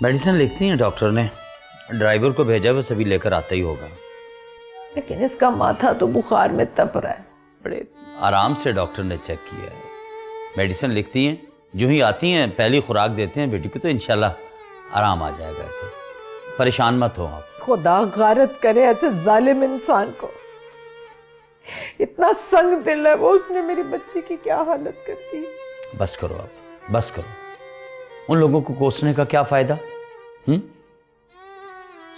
Medicine लिखती हैं doctor ने, ड्राइवर को भेजा, वो सभी लेकर आता ही होगा। लेकिन इसका माथा तो बुखार में तप रहा है। बड़े आराम से डॉक्टर ने चेक किया है। मेडिसिन लिखती हैं, जो ही आती हैं पहली खुराक देते हैं बेटी को, तो इंशाल्लाह आराम आ जाएगा। ऐसे परेशान मत हो आप। खुदा गारत करे ऐसे जालिम इंसान को। इतना संग दिल है वो, उसने मेरी बच्ची की क्या हालत कर दी। बस करो आप, बस करो। उन लोगों को कोसने का क्या फायदा?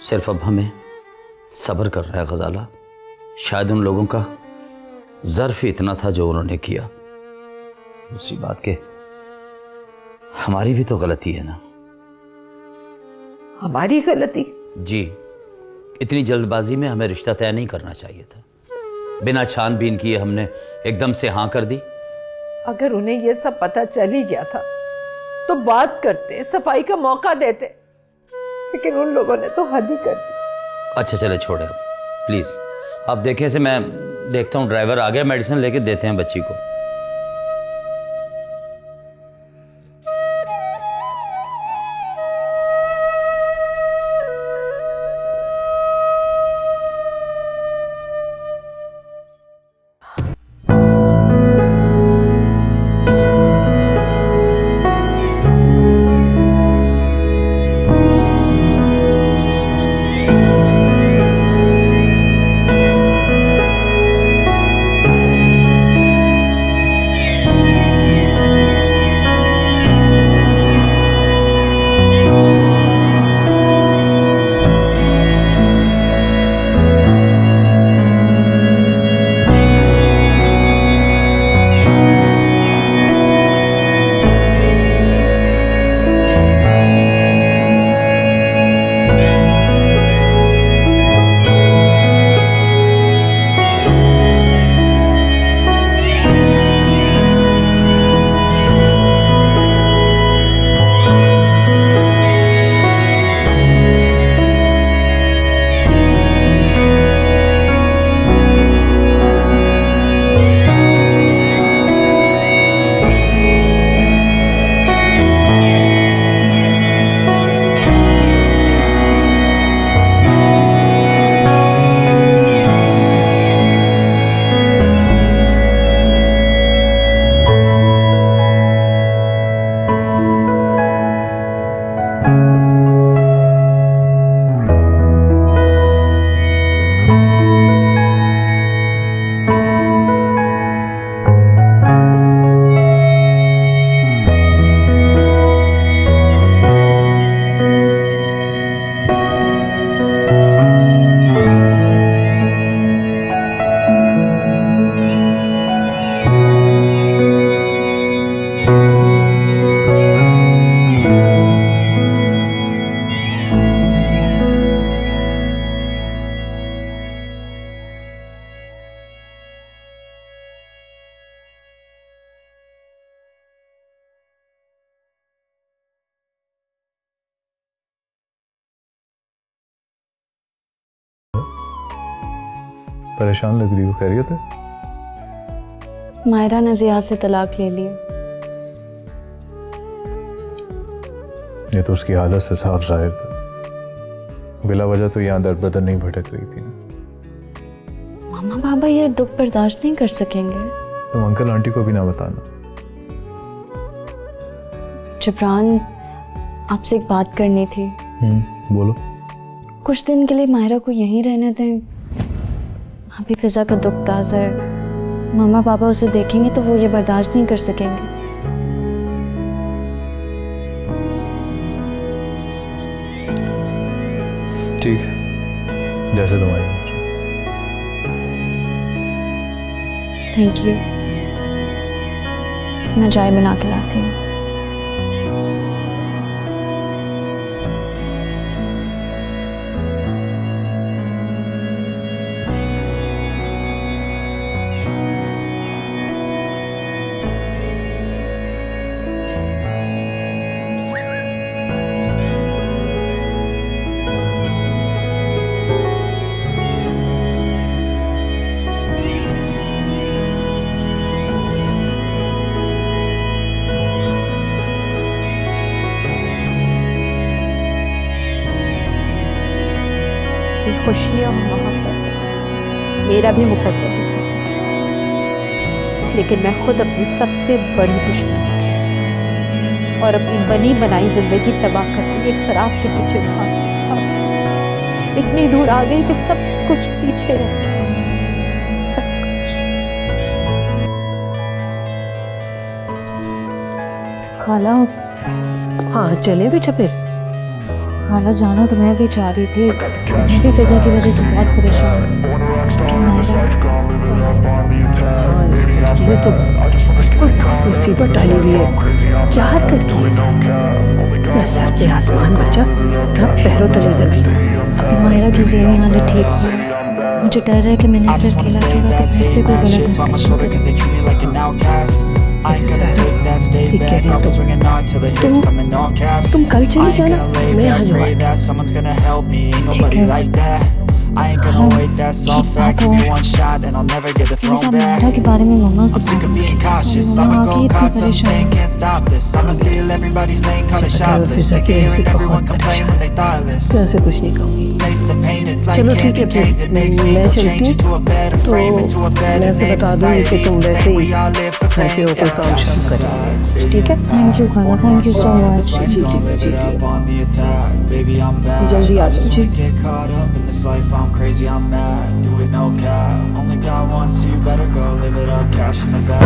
सिर्फ अब हमें सब्र कर रहा है गजाला। शायद उन लोगों का ज़र्फ ही इतना था जो उन्होंने किया। दूसरी बात के हमारी भी तो गलती है ना। हमारी गलती? जी, इतनी जल्दबाजी में हमें रिश्ता तय नहीं करना चाहिए था। बिना छानबीन किए हमने एकदम से हाँ कर दी। अगर उन्हें यह सब पता चल ही गया था तो बात करते, सफाई का मौका देते, लेकिन उन लोगों ने तो हद ही कर दी। अच्छा चले छोड़े अब प्लीज। आप देखें से, मैं देखता हूँ ड्राइवर आ गया, मेडिसिन लेके देते हैं बच्ची को। परेशान लग रही हो, खैरियत है? मायरा ने जिया से तलाक ले लिया। ये तो उसकी हालत से साफ जाहिर था। बिला वजह तो यहाँ दर बदर नहीं भटक रही थी। मामा बाबा ये दुख बर्दाश्त नहीं कर सकेंगे। तुम अंकल आंटी को भी ना बताना। जबरान, आपसे एक बात करनी थी। बोलो। कुछ दिन के लिए मायरा को यहीं रहने दें। अभी फिजा का दुख ताज़ा है। मामा पापा उसे देखेंगे तो वो ये बर्दाश्त नहीं कर सकेंगे। ठीक है, जैसे तुम्हारी मर्जी। Thank you. मैं चाय बना के लाती हूँ। खामोशी और मोहब्बत मेरा भी मुकद्दर हो सकता था, लेकिन मैं खुद अपनी सबसे बड़ी दुश्मन निकली और अपनी बनी बनाई जिंदगी तबाह करती एक शराब के पीछे भाग इतनी दूर आ गई कि सब कुछ पीछे रह गया, सब कुछ। खाला, हाँ चले बेटा फिर। खाला जानो तो मैं भी चाह रही थी, मैं भी फिजा की वजह से बहुत परेशान हूँ, लेकिन मायरा हाँ इस लड़की ने तो बिल्कुल बहुत मुसीबत डाली हुई है। क्या हरकत की है इसने? न सर पे आसमान बचा न पैरों तले जमीन। अभी मायरा की ज़हनी हालत ठीक नहीं है, मुझे डर है कि मैंने इसे अकेला छोड़ा तो फिर से कोई गलत ठीक कह रही हो तुम कल चली जाना, मैं आ जाऊँ। मायरा के बारे में मम्मा से मम्मा आके इतनी परेशान ऐसे कुछ नहीं कहूँगी। चलो ठीक है फिर मैं चलती हूँ, तो मैं से बता दूँगी कि तुम वैसे ही घर पे होकर काम शाम करें, ठीक है? थैंक यू खाला, थैंक यू सो मच। ठीक है जल्दी आ जाओ। I'm crazy, I'm mad, do it no cap. Only got one, so you better go live it up, cash in the bag.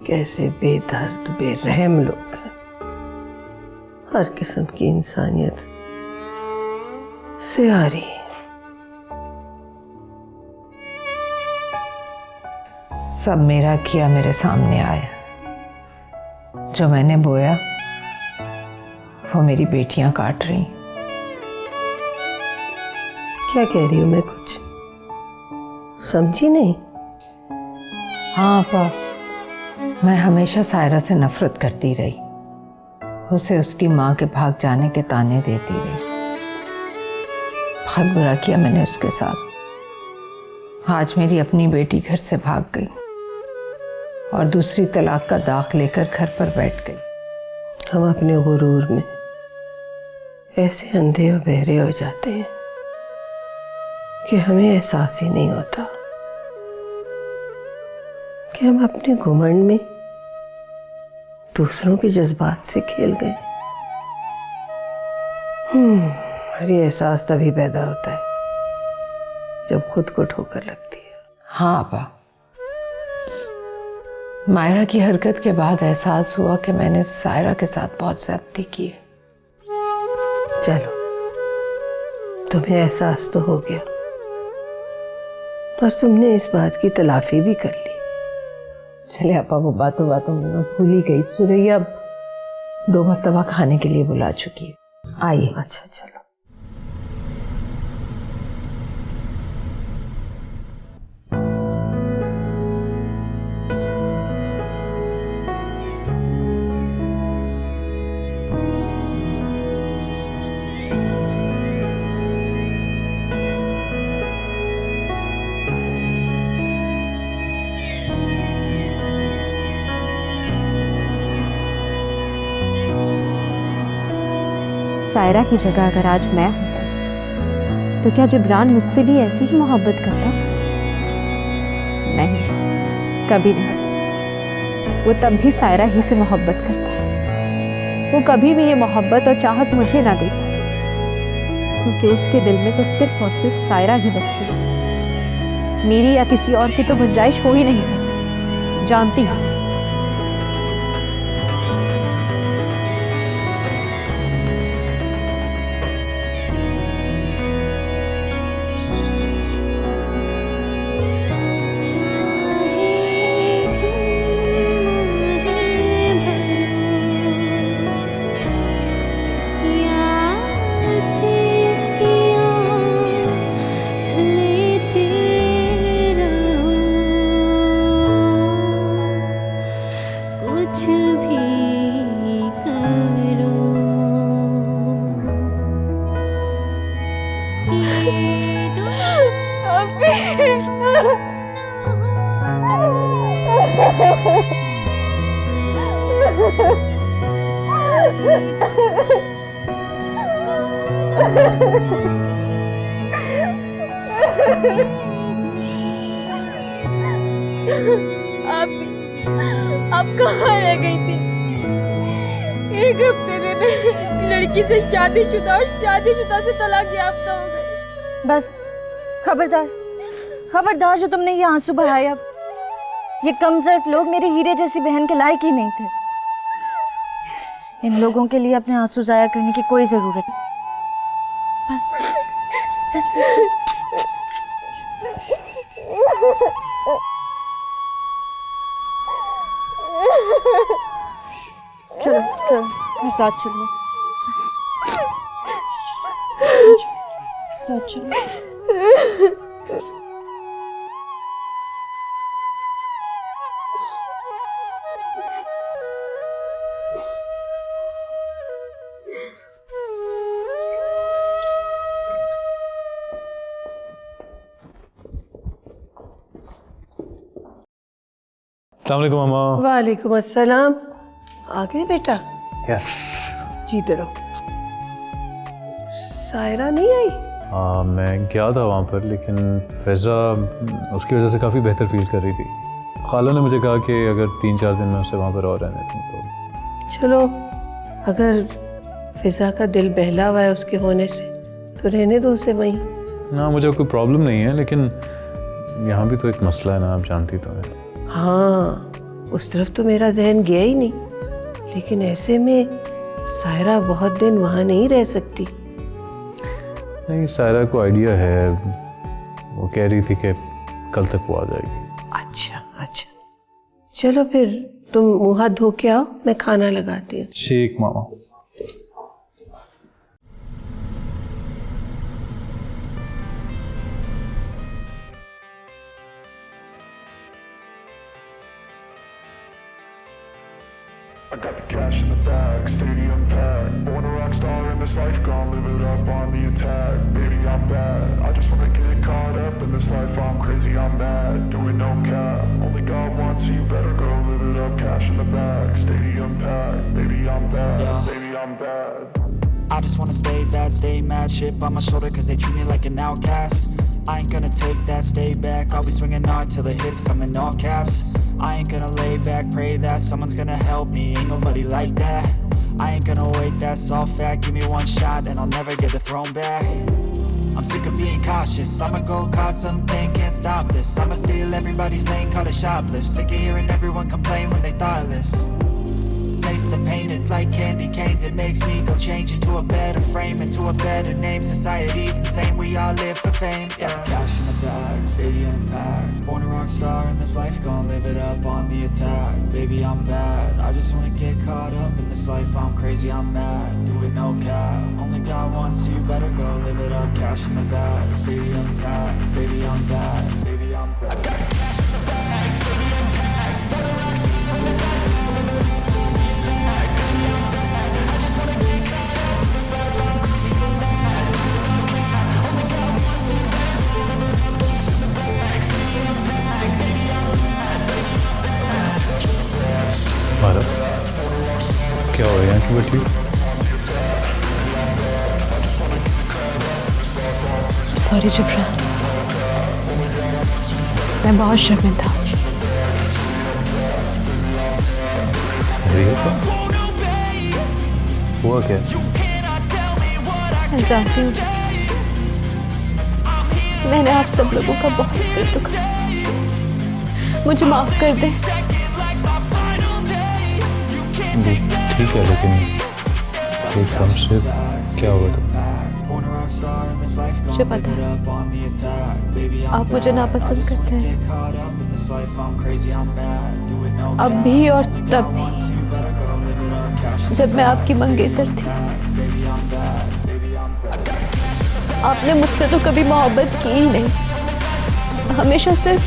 कैसे बेदर्द बेरहम लोग हैं, हर किस्म की इंसानियत से आ रही। सब मेरा किया मेरे सामने आया, जो मैंने बोया वो मेरी बेटियां काट रही। क्या कह रही हूँ मैं, कुछ समझी नहीं? हाँ अपा, मैं हमेशा सायरा से नफरत करती रही, उसे उसकी माँ के भाग जाने के ताने देती रही। बहुत बुरा किया मैंने उसके साथ। आज मेरी अपनी बेटी घर से भाग गई और दूसरी तलाक का दाग लेकर घर पर बैठ गई। हम अपने गुरूर में ऐसे अंधे और बहरे हो जाते हैं कि हमें एहसास ही नहीं होता कि हम अपने घुमंड में दूसरों के जज्बात से खेल गए। और ये एहसास तभी पैदा होता है जब खुद को ठोकर लगती है। हाँ अपा, मायरा की हरकत के बाद एहसास हुआ कि मैंने सायरा के साथ बहुत ज्यादती की है। चलो, तुम्हें एहसास तो हो गया, पर तुमने इस बात की तलाफी भी कर ली। चले आपा, वो बातों बातों में मैं भूल ही गई। सुरैया अब 2 मरतबा खाने के लिए बुला चुकी है। आइए। अच्छा चलो। सायरा की जगह अगर आज मैं होता तो क्या जिब्रान मुझसे भी ऐसी ही मोहब्बत करता? नहीं, कभी नहीं। वो तब भी सायरा ही से मोहब्बत करता। वो कभी भी ये मोहब्बत और चाहत मुझे ना देता, क्योंकि उसके दिल में तो सिर्फ और सिर्फ सायरा ही बसती है। मेरी या किसी और की तो गुंजाइश हो ही नहीं सकती, जानती हूँ। आप कहाँ रह गई थी? एक हफ्ते में मैं एक लड़की से शादीशुदा और शादीशुदा से तलाक याफ्ता हो गई। बस खबरदार, खबरदार, जो तुमने ये आंसू बहाए, अब ये कमजोर लोग मेरी हीरे जैसी बहन के लायक ही नहीं थे। इन लोगों के लिए अपने आंसू जाया करने की कोई जरूरत नहीं। बस बस बस, बस। चलो चलो, मेरे साथ चलो, साथ चलो। अस्सलाम वालेकुम मामा। वालेकुम अस्सलाम। आ गए बेटा? यस। जीते रहो। सायरा नहीं आई? मैं गया था वहाँ पर, लेकिन फैज़ा उसकी वजह से काफ़ी बेहतर फील कर रही थी। खाला ने मुझे कहा कि अगर 3-4 दिन में उससे वहाँ पर और रहने दूँ तो। चलो, अगर फिजा का दिल बहला हुआ है उसके होने से, तो रहने दो उसे वहीं। ना, मुझे कोई प्रॉब्लम नहीं है, लेकिन यहाँ भी तो एक मसला है ना, आप जानती तो हैं। हाँ, उस तरफ तो मेरा जहन गया ही नहीं, लेकिन ऐसे में सायरा बहुत दिन वहाँ नहीं रह सकती। नहीं, सायरा को आइडिया है, वो कह रही थी कि कल तक वो आ जाएगी। अच्छा अच्छा, चलो फिर तुम मुँह हाथ धो के आओ, मैं खाना लगाती हूँ। ठीक मामा। I got the cash in the bag, stadium packed. Born a rock star in this life, gon' live it up on the attack. Baby, I'm bad, I just wanna get caught up in this life. I'm crazy, I'm mad, doing no cap. Only God wants you, better go live it up. Cash in the bag, stadium packed. Baby, I'm bad, baby, I'm bad. I just wanna stay bad, stay mad. Chip on my shoulder cause they treat me like an outcast. I ain't gonna take that, stay back. I'll be swinging hard till the hits come in all caps. I ain't gonna lay back, pray that someone's gonna help me. Ain't nobody like that. I ain't gonna wait, that's all fact. Give me one shot and I'll never get the throne back. I'm sick of being cautious. I'ma go cause something, can't stop this. I'ma steal everybody's lane, call it shoplift. Sick of hearing everyone complain when they thoughtless. Taste the pain, it's like candy canes. It makes me go change into a better frame, into a better name. Society's insane, we all live for fame. Yeah. Cash in the bag, stadium packed. Born a rock star in this life, gon' live it up on the attack. Baby, I'm bad, I just wanna get caught up in this life. I'm crazy, I'm mad, do it no cap. Only God wants, so you better go live it up. Cash in the bag, stadium packed. Baby, I'm bad, baby, I'm bad. Bharat क्या हो यहाँ की बैठी? Sorry Jibran, मैं बहुत शर्मिंदा हूँ। हुआ क्या? मैं जानती हूँ मैंने आप सब लोगों का बहुत दिल दुखाया, मुझे माफ कर दे। ठीक है, लेकिन एकदम से क्या हुआ था? मुझे पता है आप मुझे नापसंद करते हैं, अब भी और तब भी जब मैं आपकी मंगेतर थी। आपने मुझसे तो कभी मोहब्बत की ही नहीं, हमेशा सिर्फ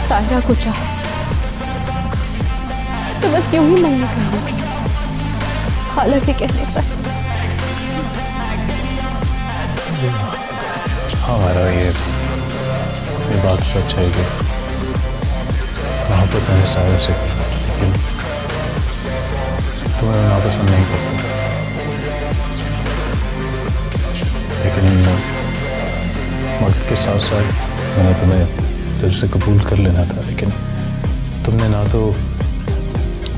सायरा को चाहा, तो बस यूं ही मना करनी थी। हालांकि कहने पर हाँ हमारा ये बात सच है कि मोहब्बत मैंने सायरा से की, लेकिन तुम्हें मैं नापसंद नहीं करता, लेकिन वक्त के साथ साथ मैंने तुम्हें दिल से कबूल कर लेना था, लेकिन तुमने ना तो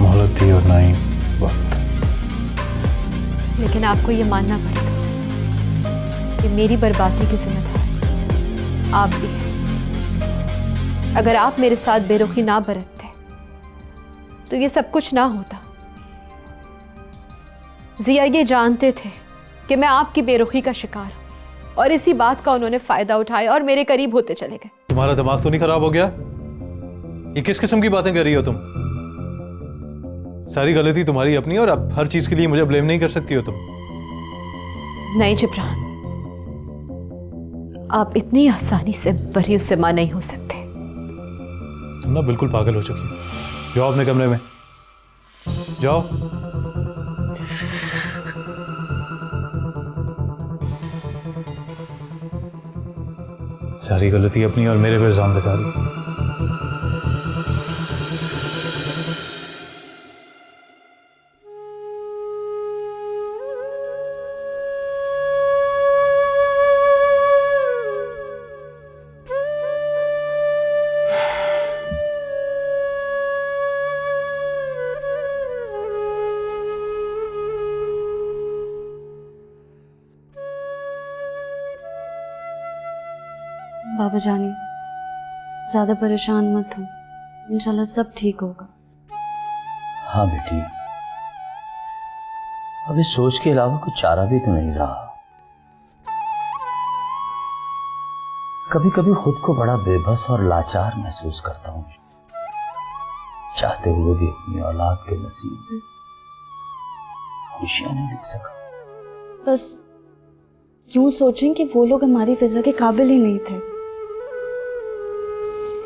मोहलत दी और ना ही वक्त। लेकिन आपको ये मानना पड़ता कि मेरी बर्बादी की जिम्मेदार आप भी हैं। अगर आप मेरे साथ बेरुखी ना बरतते तो ये सब कुछ ना होता। जिया ये जानते थे कि मैं आपकी बेरुखी का शिकार हूं और इसी बात का उन्होंने फायदा उठाया और मेरे करीब होते चले गए। तुम्हारा दिमाग तो नहीं खराब हो गया? ये किस किस्म की बातें कर रही हो तुम? सारी गलती तुम्हारी अपनी, और अब हर चीज के लिए मुझे ब्लेम नहीं कर सकती हो तुम। नहीं जिब्रान, आप इतनी आसानी से बरी उससे मां नहीं हो सकते। तुम ना बिल्कुल पागल हो चुकी हो। जाओ अपने कमरे में, जाओ। सारी गलती अपनी और मेरे पे इल्जाम लगा दी। बाबा जानी, ज्यादा परेशान मत हो, इंशाल्लाह सब ठीक होगा। हाँ बेटी, अब इस सोच के अलावा कुछ चारा भी तो नहीं रहा। कभी कभी खुद को बड़ा बेबस और लाचार महसूस करता हूं, चाहते हुए भी अपनी औलाद के नसीब में खुशियां नहीं लिख सका। बस यूं सोचें कि वो लोग हमारी फिजा के काबिल ही नहीं थे।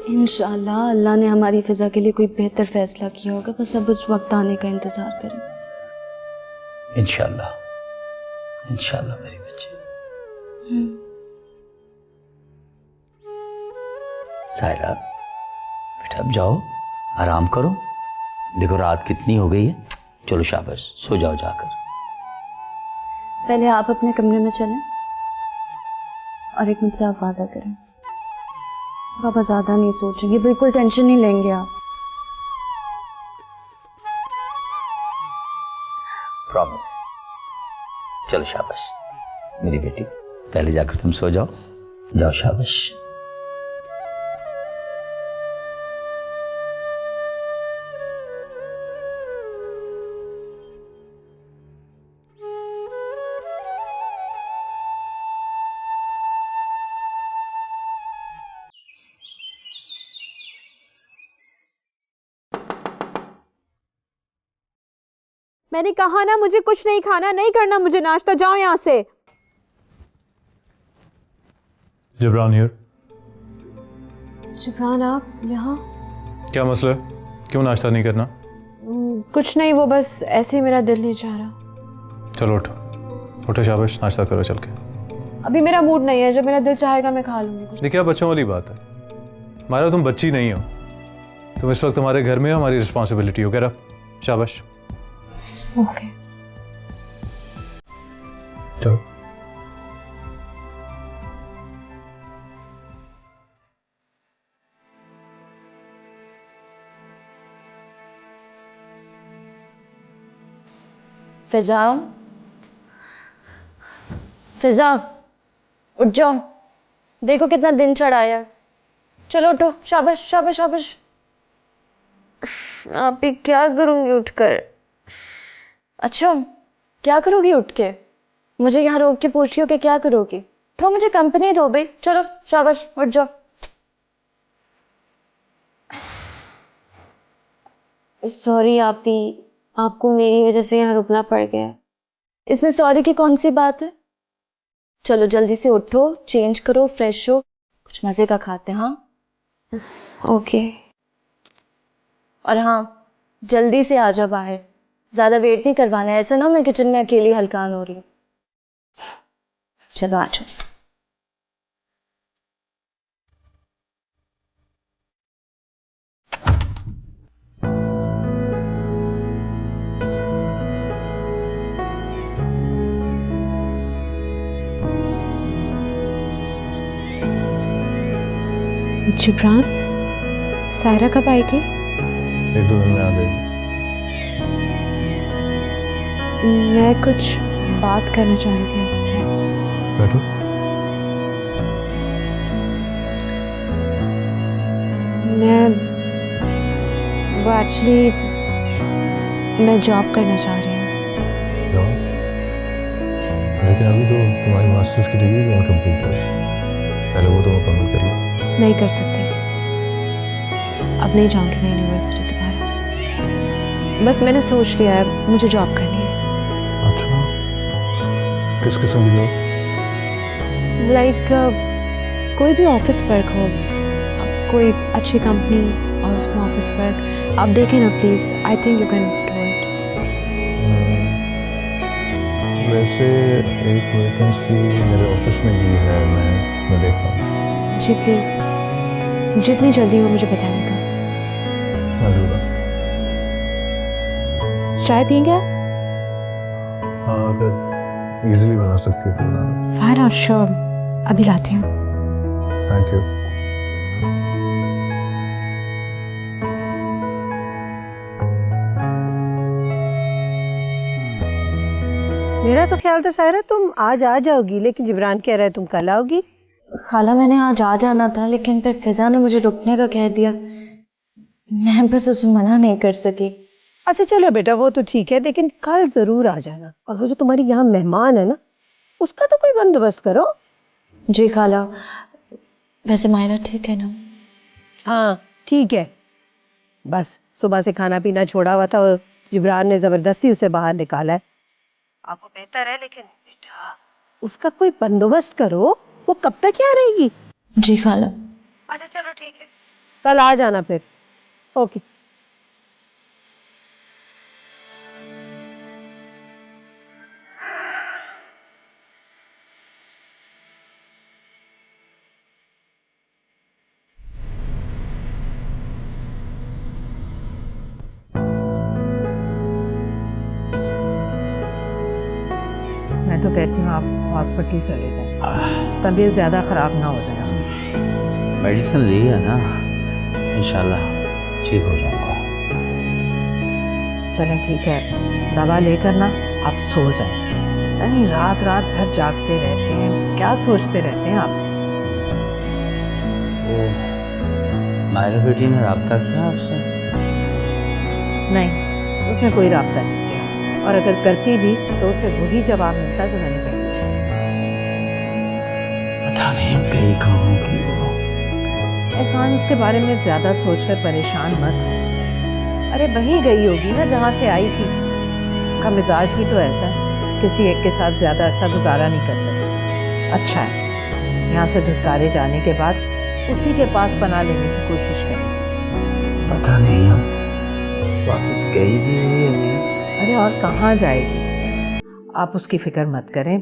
इंशाअल्लाह अल्लाह ने हमारी फिजा के लिए कोई बेहतर फैसला किया होगा, बस अब उस वक्त आने का इंतजार करें। इंशाअल्लाह, इंशाअल्लाह मेरी बच्ची। सायरा बेटा, अब जाओ आराम करो, देखो रात कितनी हो गई है। चलो शाबाश, सो जाओ जाकर। पहले आप अपने कमरे में चलें और एक मुझसे आप वादा करें। पापा ज्यादा नहीं सोचेंगे, बिल्कुल टेंशन नहीं लेंगे आप। प्रॉमिस। चलो शाबाश मेरी बेटी, पहले जाकर तुम सो जाओ। जाओ, शाबाश। मैंने कहा ना मुझे कुछ नहीं खाना, नहीं करना मुझे नाश्ता, जाओ यहाँ से। जिब्रान हियर। जिब्रान आप यहाँ? क्या मसला है? क्यों नाश्ता नहीं करना? कुछ नहीं, वो बस ऐसे ही मेरा दिल नहीं चाह रहा। चलो उठो, उठो, शाबाश, नाश्ता करो चल के। अभी मेरा मूड नहीं है, जब मेरा दिल चाहेगा मैं खा लूंगी कुछ। देखिए, बच्चों वाली बात है। हमारा तुम बच्ची नहीं हो, तुम इस वक्त हमारे घर में हो, हमारी रिस्पॉन्सिबिलिटी हो। कह रहा शाबाश। ओके। चलो। फिजा, फिजा, उठ जाओ, देखो कितना दिन चढ़ाया। चलो उठो, शाबाश शाबाश शाबाश। आप ही क्या करूंगी उठकर? अच्छा, क्या करोगी उठ के? मुझे यहाँ रोक के पूछ रही हो कि क्या करोगी? तो मुझे कंपनी दो भाई। चलो शाबाश, उठ जाओ। सॉरी आप ही, आपको मेरी वजह से यहाँ रुकना पड़ गया। इसमें सॉरी की कौन सी बात है? चलो जल्दी से उठो, चेंज करो, फ्रेश हो, कुछ मजे का खाते हैं। हाँ ओके। और हाँ, जल्दी से आ जाओ बाहर, ज्यादा वेट नहीं करवाना है। ऐसा ना मैं किचन में अकेली हलकान हो रही हूँ। चलो आ जाओ। जिब्रान, सायरा कब आएगी? 1-2 दिन में आ गई। मैं कुछ बात करना चाह रही थी आपसे। बैठो। वो एक्चुअली मैं जॉब करना चाह रही हूँ। जॉब? लेकिन अभी तो तुम्हारी मास्टर्स की डिग्री भी इनकम्प्लीट है, पहले वो तो मुकम्मल कर लो। नहीं कर सकती, अब नहीं जाऊंगी मैं यूनिवर्सिटी दोबारा। बस मैंने सोच लिया है, मुझे जॉब करनी है। अच्छा, किस किस्म की जॉब? लाइक कोई भी ऑफिस वर्क हो, कोई अच्छी कंपनी और उसमें ऑफिस वर्क। आप देखें ना please, I think you can do it. वैसे एक वैकेंसी मेरे ऑफिस में भी है, मैं देखता हूँ। जी प्लीज़, जितनी जल्दी हो मुझे बताइएगा। मैं दूँगा। चाय पिएंगे? हाँ, अगर इजीली बना सकती है तो बनाना। फाइन और श्योर, अभी लाती हूँ। Thank you. मेरा तो ख्याल था सायरा तुम आज आ जाओगी, लेकिन जिब्रान कह रहा है तुम कल आओगी। खाला मैंने आज आ जाना था, लेकिन फिर फिजा ने मुझे रुकने का कह दिया। मैं बस उसे मना नहीं कर सकी। अच्छा चलो बेटा, वो तो ठीक है, लेकिन कल जरूर आ जाना। और वो जो तुम्हारी यहाँ मेहमान है ना, उसका तो कोई बंदोबस्त करो। जी खाला। वैसे मायरा ठीक है ना? हाँ ठीक है, बस सुबह से खाना पीना छोड़ा हुआ था और जिब्रान ने जबरदस्ती उसे बाहर निकाला है। अब वो बेहतर है, लेकिन बेटा उसका कोई बंदोबस्त करो। वो कब तक यहाँ रहेगी? जी खाला। अच्छा चलो ठीक है, कल आ जाना फिर। ओके। मैं तो कहती हूँ आप हॉस्पिटल चले जाएं, तबीयत ज़्यादा ख़राब ना हो जाए। मेडिसिन ली है ना, इंशाल्लाह ठीक हो जाऊंगा। चलें ठीक है, दवा लेकर ना आप सो जाएं। पता नहीं रात रात भर जागते रहते हैं, क्या सोचते रहते हैं आप? वो नायरा बेटी ने रब्ता किया आपसे? नहीं, उसने कोई राब्ता नहीं किया, और अगर करती भी तो उसे वही जवाब मिलता जो मैंने पहले दिया। पता नहीं कहीं कहाँ की वो। एहसान, उसके बारे में ज्यादा सोचकर परेशान मत हो। अरे वहीं गई होगी ना जहाँ से आई थी। उसका मिजाज भी तो ऐसा है, किसी एक के साथ ज्यादा अरसा गुजारा नहीं कर सकती। अच्छा है, यहाँ से धुतकारे जाने के बाद उसी के पास पनाह लेने की कोशिश करें। पता नहीं हम वापस गई भी हुई अभी। अरे और कहाँ जाएगी? आप उसकी फिक्र मत करें,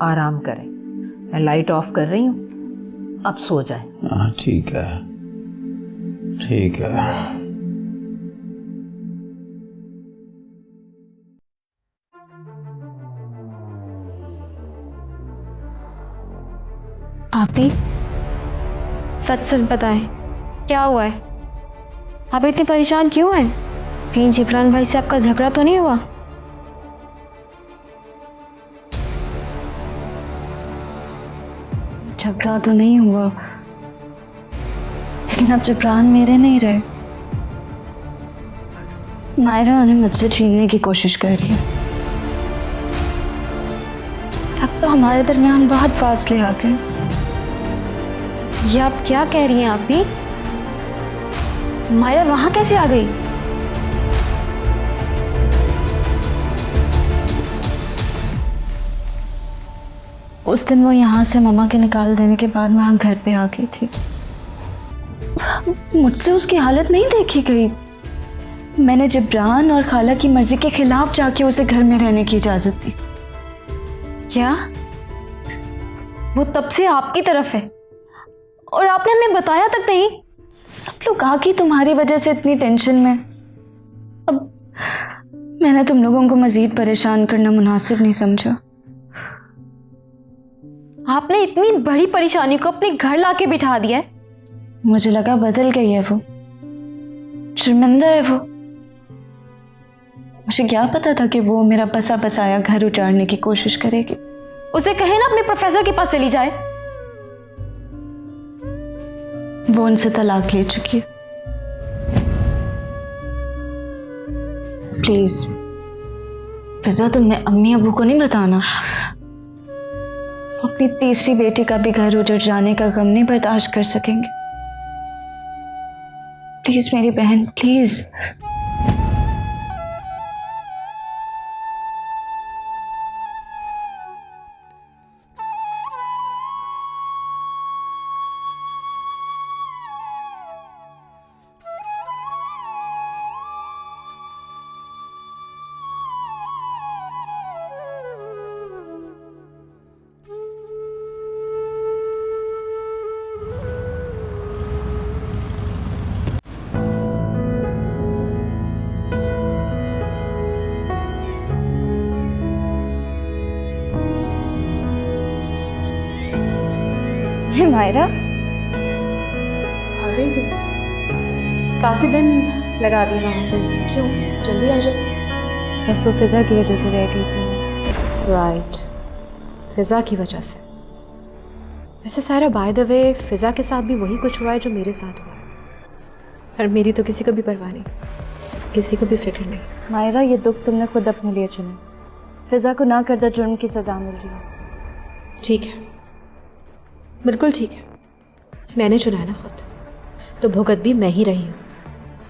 आराम करें। मैं लाइट ऑफ कर रही हूँ, अब सो जाएं। हाँ ठीक है, ठीक है। आप ही सच सच बताएं, क्या हुआ है? आप इतने परेशान क्यों हैं? कहीं जिब्रान भाई से आपका झगड़ा तो नहीं हुआ? झगड़ा तो नहीं हुआ, लेकिन अब जिब्रान मेरे नहीं रहे। नायरा उन्हें मुझसे छीनने की कोशिश कर रही है। अब तो हमारे दरमियान बहुत फासले आ गए। ये आप क्या कह रही हैं? आप भी मायरा वहां कैसे आ गई? उस दिन वो यहाँ से मम्मा के निकाल देने के बाद मैं घर पे आ गई थी। मुझसे उसकी हालत नहीं देखी गई। मैंने जिब्रान और खाला की मर्जी के खिलाफ जाके उसे घर में रहने की इजाजत दी। क्या वो तब से आपकी तरफ है और आपने हमें बताया तक नहीं? सब लोग आके तुम्हारी वजह से इतनी टेंशन में। अब मैंने तुम लोगों को मजीद परेशान करना मुनासिब नहीं समझा। आपने इतनी बड़ी परेशानी को अपने घर लाके बिठा दिया है। मुझे लगा बदल गई है वो, शर्मिंदा है वो। मुझे क्या पता था कि वो मेरा बसा बसाया घर उजाड़ने की कोशिश करेगी। उसे कहे ना अपने प्रोफेसर के पास चली जाए। वो उनसे तलाक ले चुकी है। प्लीज फिजा, तुमने अम्मी अबू को नहीं बताना। अपनी तीसरी बेटी का भी घर उजड़ जाने का गम नहीं बर्दाश्त कर सकेंगे। प्लीज मेरी बहन, प्लीज। मायरा आ गई? काफी दिन लगा दिए वहां पे, क्यों? जल्दी आ जाओ। बस वो फिजा की वजह से रह गई थी। राइट, फिजा की वजह से। वैसे सारा बाय द वे, फिजा के साथ भी वही कुछ हुआ है जो मेरे साथ हुआ है, और मेरी तो किसी को भी परवाह नहीं, किसी को भी फिक्र नहीं। मायरा, ये दुख तुमने खुद अपने लिए चुना। फिजा को ना करदा जुर्म की सजा मिल रही है। ठीक है, बिल्कुल ठीक है। मैंने चुना है ना खुद, तो भुगत भी मैं ही रही हूँ।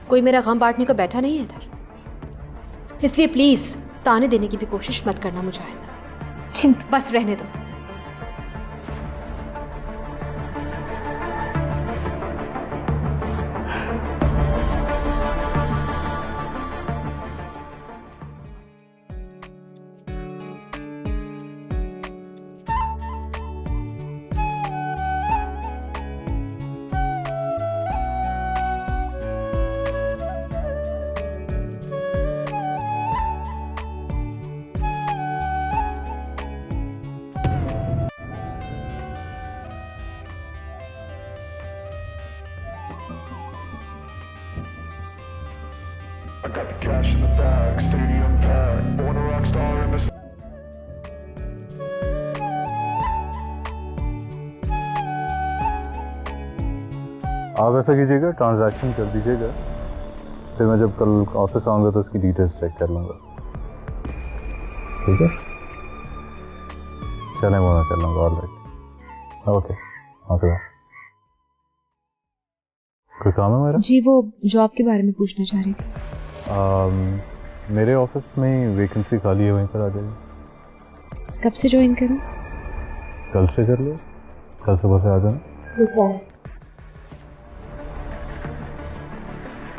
कोई मेरा गम बांटने को बैठा नहीं है इधर, इसलिए प्लीज ताने देने की भी कोशिश मत करना मुजाहिदा। बस रहने दो। I got the cash in the bag, stadium packed. Born a rock star in this. आप ऐसा कीजिएगा, ट्रांजैक्शन कर दीजिएगा, फिर मैं जब कल ऑफिस आऊँगा तो उसकी डिटेल्स चेक कर लूँगा। ठीक है, चलें वो मैं कर लूँगा। Alright, okay okay. कोई काम है मेरा? जी वो जॉब के बारे में पूछना चाह रही थी। मेरे ऑफिस में वैकेंसी खाली है, वहीं पर आ जाइए। कब से ज्वाइन करूं? कल से कर लो, कल सुबह से आ जाना।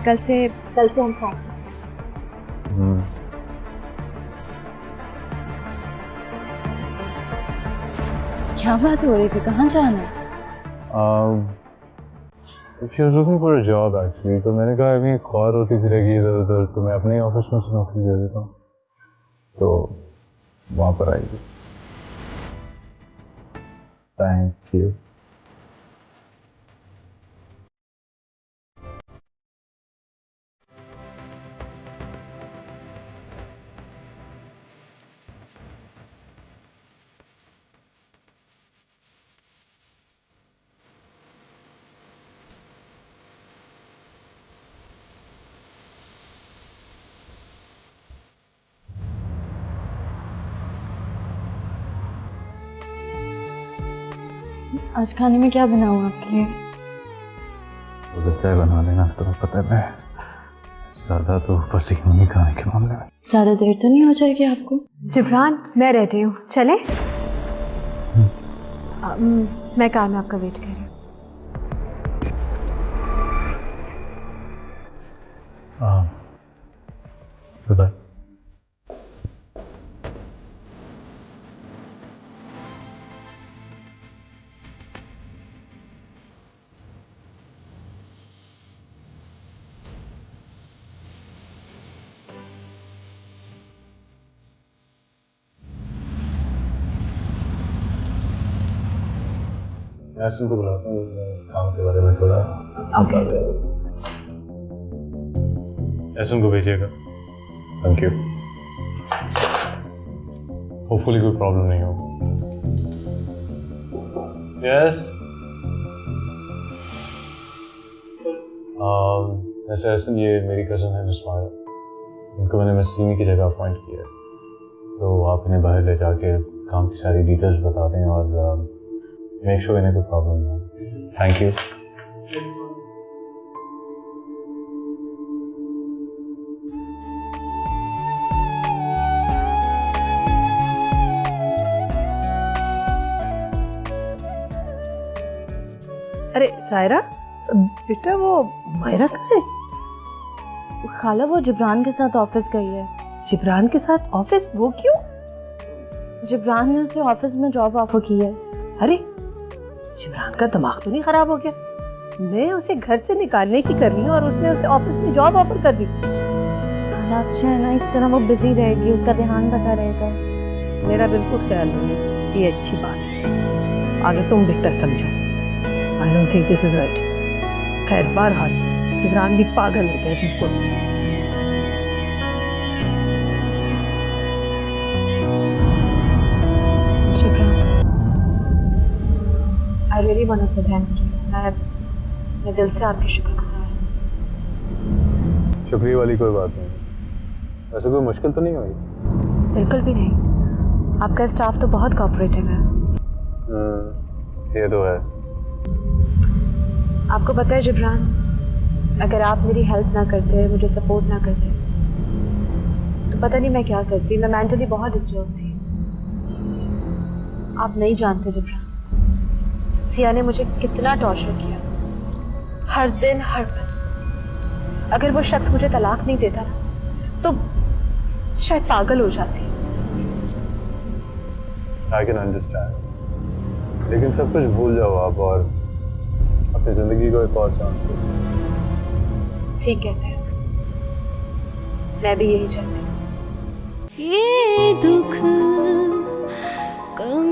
कल से हम साथ। क्या बात हो रही थी, कहाँ जाना है? She was looking for a job actually, तो मैंने कहा अभी ख्वार होती फिरेगी इधर उधर, तो मैं अपने ऑफिस में से नौकरी दे देता हूँ, तो वहाँ पर आएगी। Thank you. आज खाने में क्या बनाऊँ आपके लिए? तो चाय बना देना, तुम्हें पता है मैं ज़्यादा तो फंसी हूँ नहीं खाने के मामले में। ज़्यादा देर तो नहीं हो जाएगी आपको? जिब्रान मैं रेडी हूँ, चले? मैं कार में आपका वेट कर रही हूँ। बाय। यासिन को बुलाता हूँ, काम के बारे में थोड़ा बता दे। यासिन को भेजिएगा। Thank you. होपफुली कोई प्रॉब्लम नहीं होगा। यस वैसे यासिन, ये मेरी कज़न है निस्मारा, इनको मैंने मसीमी की जगह अपॉइंट किया है, तो आप इन्हें बाहर ले जाके काम की सारी डिटेल्स बता दें और मेक श्योर इन्हें कोई प्रॉब्लम ना हो। Thank you. अरे सायरा बेटा, वो मायरा कहाँ है? खाला वो जिब्रान के साथ ऑफिस गई है। जिब्रान के साथ ऑफिस? वो क्यों? जिब्रान ने उसे ऑफिस में जॉब ऑफर की है। अरे जिब्रान का दिमाग तो नहीं खराब हो गया? मैं उसे घर से निकालने की कर रही हूँ और उसने उसे ऑफिस में जॉब ऑफर कर दी। खाला अच्छा है ना, इस तरह वो बिजी रहेगी, उसका ध्यान बटा रहेगा। मेरा बिल्कुल ख्याल नहीं है, ये अच्छी बात है। आगे तुम बेहतर समझो। I don't think this is right. खैर बहरहाल जिब्रान भी पागल हो गया बिल्कुल। Jibran, I really want to say thanks to you. मैं दिल से आपकी शुक्रगुजार हूँ। शुक्रिया वाली कोई बात नहीं। वैसे कोई मुश्किल तो नहीं हुई? बिल्कुल भी नहीं, आपका स्टाफ तो बहुत कोऑपरेटिव है। ये तो है। आपको पता है जिब्रान, अगर आप मेरी हेल्प ना करते, मुझे सपोर्ट ना करते, तो पता नहीं मैं क्या करती। मैं मेंटली बहुत डिस्टर्ब थी। आप नहीं जानते जिब्रान, सिया ने मुझे कितना टॉर्चर किया, हर दिन हर पल। अगर वो शख्स मुझे तलाक नहीं देता तो शायद पागल हो जाती। आई कैन अंडरस्टैंड, लेकिन सब कुछ भूल जाओ आप और अपनी जिंदगी को एक और चांस दो। ठीक कहते हैं, मैं भी यही चाहती हूँ। ये दुख कम